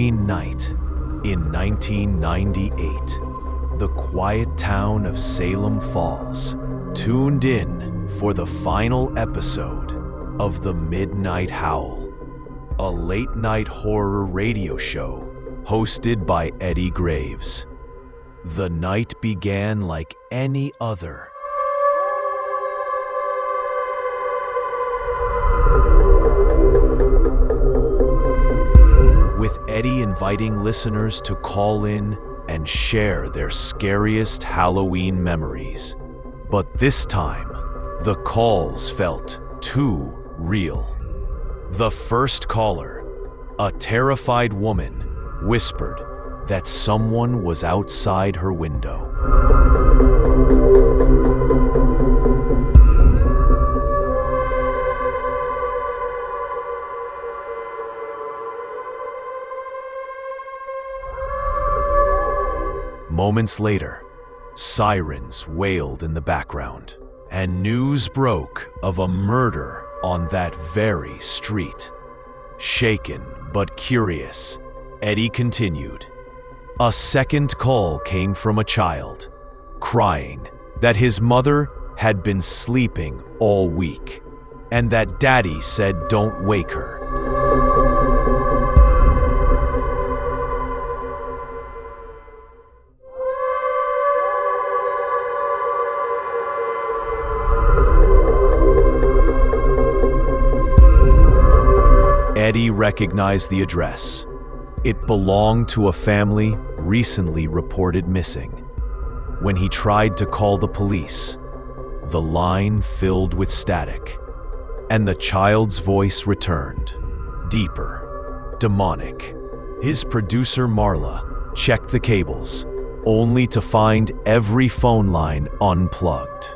Halloween night in 1998, the quiet town of Salem Falls tuned in for the final episode of The Midnight Howl, a late-night horror radio show hosted by Eddie Graves. The night began like any other. With Eddie inviting listeners to call in and share their scariest Halloween memories. But this time, the calls felt too real. The first caller, a terrified woman, whispered that someone was outside her window. Moments later, sirens wailed in the background, and news broke of a murder on that very street. Shaken but curious, Eddie continued. A second call came from a child, crying that his mother had been sleeping all week, and that Daddy said don't wake her. Eddie recognized the address. It belonged to a family recently reported missing. When he tried to call the police, the line filled with static, and the child's voice returned, deeper, demonic. His producer Marla checked the cables, only to find every phone line unplugged.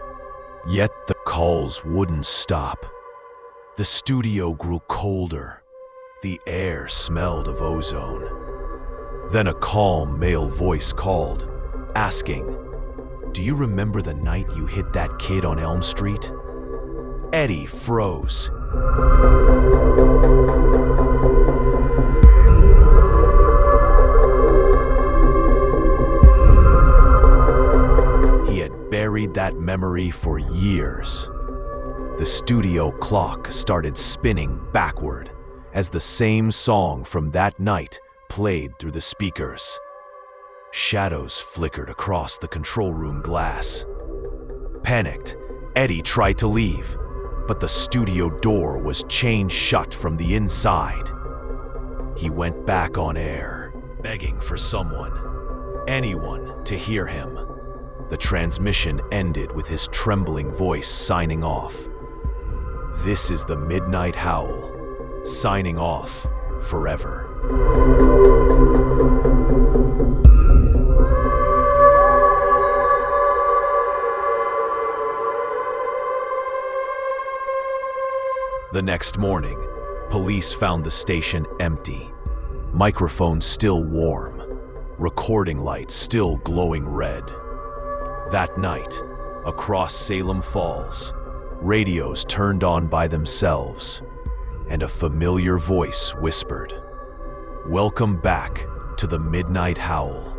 Yet the calls wouldn't stop. The studio grew colder. The air smelled of ozone. Then a calm male voice called, asking, "Do you remember the night you hit that kid on Elm Street?" Eddie froze. He had buried that memory for years. The studio clock started spinning backward as the same song from that night played through the speakers. Shadows flickered across the control room glass. Panicked, Eddie tried to leave, but the studio door was chained shut from the inside. He went back on air, begging for someone, anyone, to hear him. The transmission ended with his trembling voice signing off. This is the Midnight Howl, signing off forever. The next morning, police found the station empty, microphones still warm, recording lights still glowing red. That night, across Salem Falls, radios turned on by themselves, and a familiar voice whispered, "Welcome back to the Midnight Howl."